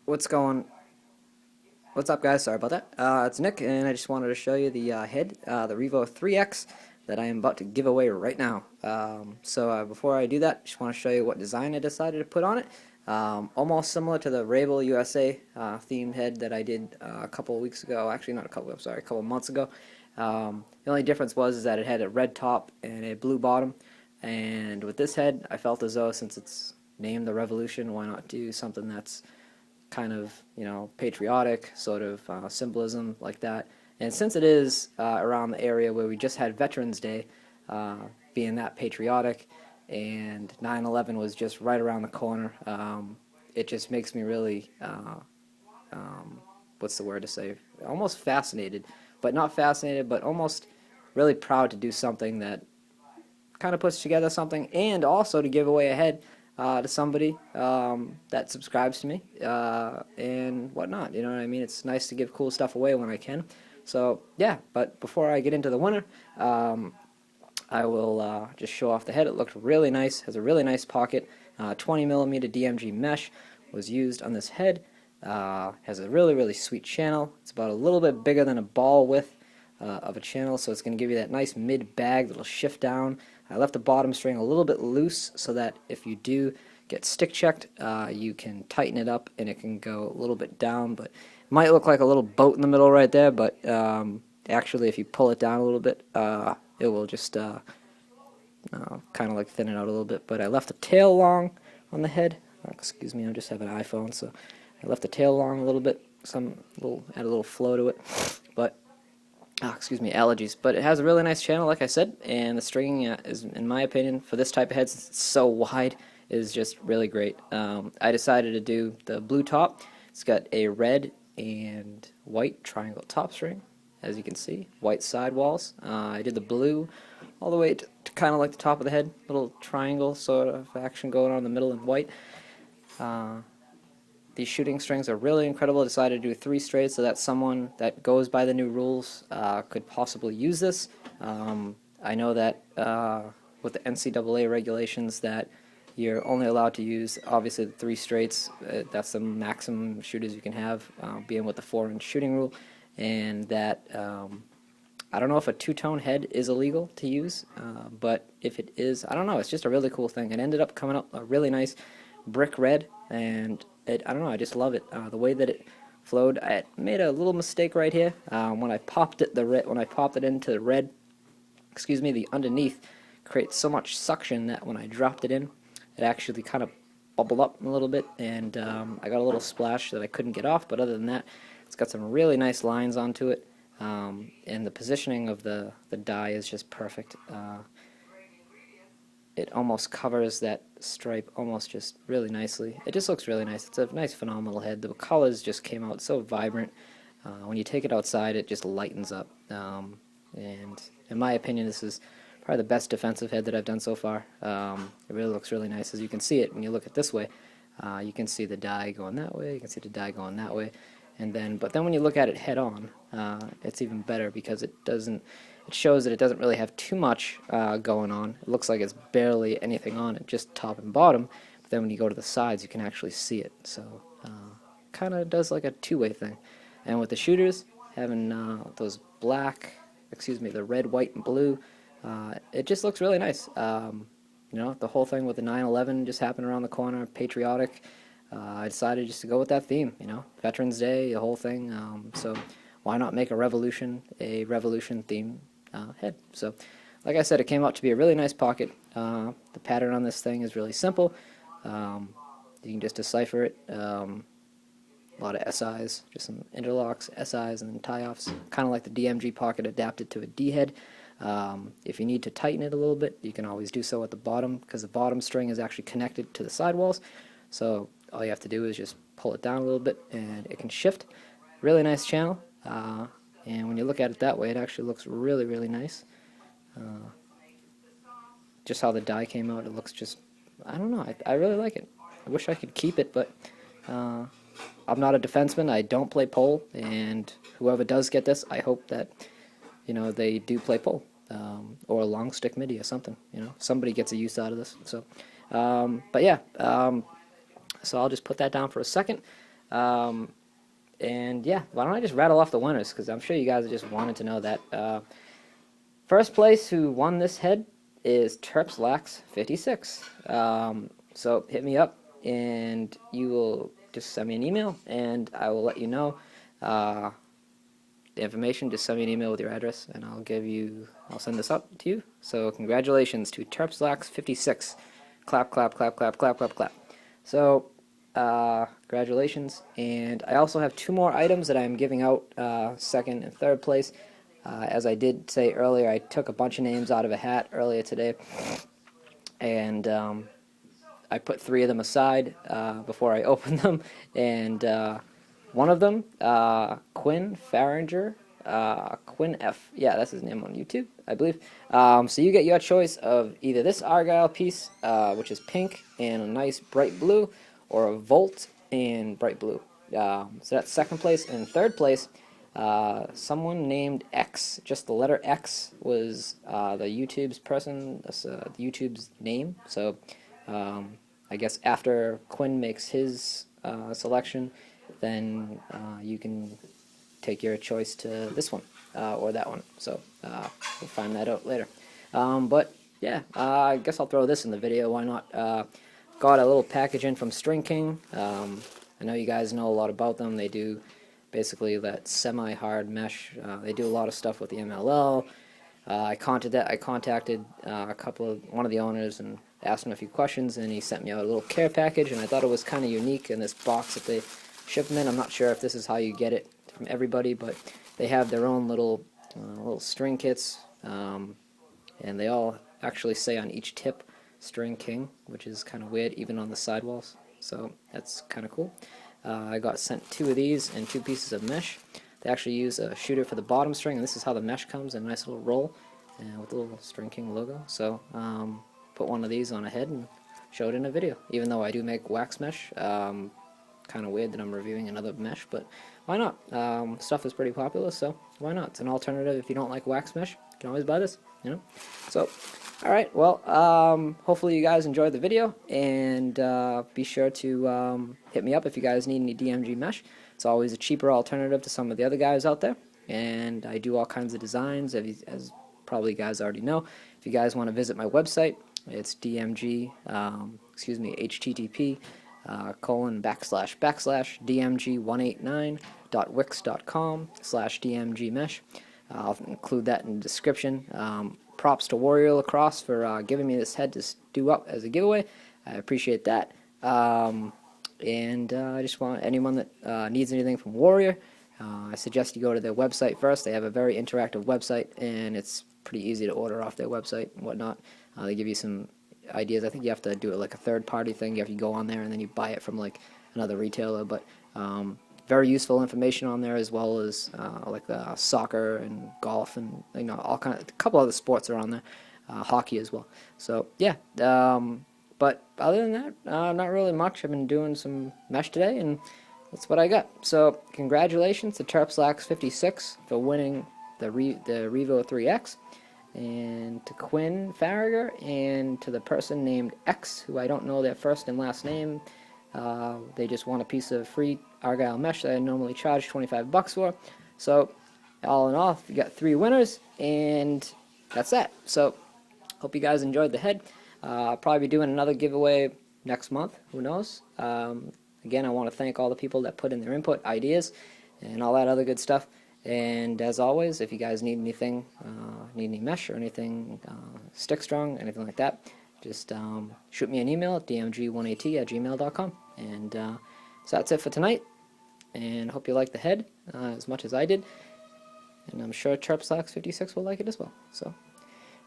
What's going? What's up, guys? Sorry about that. It's Nick, and I just wanted to show you the head, the Revo 3X, that I am about to give away right now. Before I do that, I just want to show you what design I decided to put on it. Almost similar to the Rabel USA themed head that I did a couple of weeks ago. Actually, not a couple. I'm sorry, a couple of months ago. The only difference was is that it had a red top and a blue bottom. And with this head, I felt as though since it's named the Revolution, why not do something that's kind of, patriotic sort of symbolism like that. And since it is around the area where we just had Veterans Day, uh, being that patriotic, and 9/11 was just right around the corner, it just makes me really, what's the word to say? Almost fascinated, but not fascinated, but almost really proud to do something that kind of puts together something, and also to give away a head to somebody that subscribes to me and whatnot. You know what I mean? It's nice to give cool stuff away when I can. So yeah, but before I get into the winner, I will just show off the head. It looked really nice. Has a really nice pocket. 20 millimeter DMG mesh was used on this head. Has a really sweet channel. It's about a little bit bigger than a ball width of a channel, so it's going to give you that nice mid bag that'll shift down. I left the bottom string a little bit loose so that if you do get stick checked, you can tighten it up and it can go a little bit down. But it might look like a little boat in the middle right there, but actually if you pull it down a little bit, it will just kind of like thin it out a little bit. But I left the tail long on the head. Excuse me, I just have an iPhone, so I left the tail long a little bit. Add a little flow to it, but excuse me, allergies. But it has a really nice channel, like I said, and the stringing is, in my opinion, for this type of head, since it's so wide, is just really great. I decided to do the blue top. It's got a red and white triangle top string, as you can see, white sidewalls. I did the blue all the way to kind of like the top of the head, little triangle sort of action going on in the middle in white. These shooting strings are really incredible. I decided to do 3 straight so that someone that goes by the new rules could possibly use this. I know that with the NCAA regulations that you're only allowed to use, obviously, the 3 straights. That's the maximum shooters you can have, being with the 4-inch shooting rule. And that I don't know if a two-tone head is illegal to use, but if it is, I don't know. It's just a really cool thing. It ended up coming up a really nice brick red, and I don't know, I just love it. The way that it flowed, I made a little mistake right here. When I popped it, when I popped it into the red, excuse me, the underneath creates so much suction that when I dropped it in, it actually kind of bubbled up a little bit, and I got a little splash that I couldn't get off. But other than that, it's got some really nice lines onto it, and the positioning of the die is just perfect. It almost covers that stripe almost just really nicely. It just looks really nice. It's a nice, phenomenal head. The colors just came out so vibrant. When you take it outside, it just lightens up. And in my opinion, this is probably the best defensive head that I've done so far. It really looks really nice. As you can see it when you look at this way, you can see the die going that way. You can see the die going that way. But then when you look at it head on, it's even better because it doesn't. It shows that it doesn't really have too much going on. It looks like it's barely anything on it, just top and bottom. But then when you go to the sides, you can actually see it. So kind of does like a two-way thing. And with the shooters having those the red, white, and blue, it just looks really nice. The whole thing with the 9/11 just happened around the corner, patriotic. I decided just to go with that theme, Veterans Day, the whole thing. So why not make a revolution theme head? So, like I said, it came out to be a really nice pocket. The pattern on this thing is really simple. You can just decipher it. A lot of SIs, just some interlocks, SIs, and then tie-offs. Kind of like the DMG pocket adapted to a D head. If you need to tighten it a little bit, you can always do so at the bottom, because the bottom string is actually connected to the sidewalls. So all you have to do is just pull it down a little bit, and it can shift. Really nice channel. And when you look at it that way, it actually looks really nice. Just how the die came out, it looks just, I don't know, I really like it. I wish I could keep it, but I'm not a defenseman. I don't play pole, and whoever does get this, I hope that they do play pole, or a long stick midi or something. Somebody gets a use out of this. So, but yeah, so I'll just put that down for a second. And yeah, why don't I just rattle off the winners, because I'm sure you guys just wanted to know that. First place who won this head is Terpslax56. So hit me up, and you will just send me an email, and I will let you know the information. Just send me an email with your address, and I'll send this up to you. So congratulations to Terpslax56. Clap, clap, clap, clap, clap, clap, clap. So congratulations. And I also have 2 more items that I'm giving out, second and third place. As I did say earlier, I took a bunch of names out of a hat earlier today, and I put 3 of them aside before I opened them, and one of them, Quinn Farringer, Quinn F. Yeah, that's his name on YouTube, I believe. So you get your choice of either this Argyle piece, which is pink and a nice bright blue, or a Volt and bright blue. So that's second place. And third place, someone named X, just the letter X was the YouTube's name. So I guess after Quinn makes his selection, then you can take your choice to this one or that one. So we'll find that out later. But yeah, I guess I'll throw this in the video. Why not? Got a little package in from String King. I know you guys know a lot about them. They do basically that semi-hard mesh. They do a lot of stuff with the MLL. I contacted one of the owners and asked him a few questions, and he sent me out a little care package, and I thought it was kind of unique in this box that they ship them in. I'm not sure if this is how you get it from everybody, but they have their own little string kits, and they all actually say on each tip String King, which is kind of weird, even on the sidewalls. So that's kind of cool. I got sent 2 of these and 2 pieces of mesh. They actually use a shooter for the bottom string, and this is how the mesh comes in a nice little roll with the little String King logo. So put one of these on a head and show it in a video, even though I do make wax mesh. Kind of weird that I'm reviewing another mesh, but why not? Stuff is pretty popular, so why not? It's an alternative. If you don't like wax mesh, you can always buy this, you know? So, alright, well, hopefully you guys enjoyed the video, and be sure to hit me up if you guys need any DMG mesh. It's always a cheaper alternative to some of the other guys out there, and I do all kinds of designs, as probably you guys already know. If you guys want to visit my website, it's http dmg189.wix.com/dmgmesh. I'll include that in the description. Props to Warrior Lacrosse for giving me this head to do up as a giveaway. I appreciate that. And I just want anyone that needs anything from Warrior, I suggest you go to their website first. They have a very interactive website, and it's pretty easy to order off their website and whatnot. They give you some ideas. I think you have to do it like a third-party thing. You have to go on there and then you buy it from like another retailer. But very useful information on there, as well as like soccer and golf and all kind of a couple other sports are on there, hockey as well. So yeah. But other than that, not really much. I've been doing some mesh today, and that's what I got. So congratulations to Terpslax56 for winning the Revo 3X, and to Quinn Farriger, and to the person named X, who I don't know their first and last name. They just want a piece of free Argyle mesh that I normally charge $25 for. So all in all, you got 3 winners, and that's that. So hope you guys enjoyed the head. I'll probably be doing another giveaway next month. Who knows? Again, I want to thank all the people that put in their input, ideas, and all that other good stuff. And as always, if you guys need anything, need any mesh or anything stick strong, anything like that, just shoot me an email at dmg1at@gmail.com. And so that's it for tonight. And I hope you liked the head as much as I did. And I'm sure Terpslax56 will like it as well. So,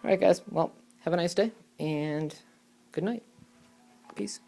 alright guys, well, have a nice day, and good night. Peace.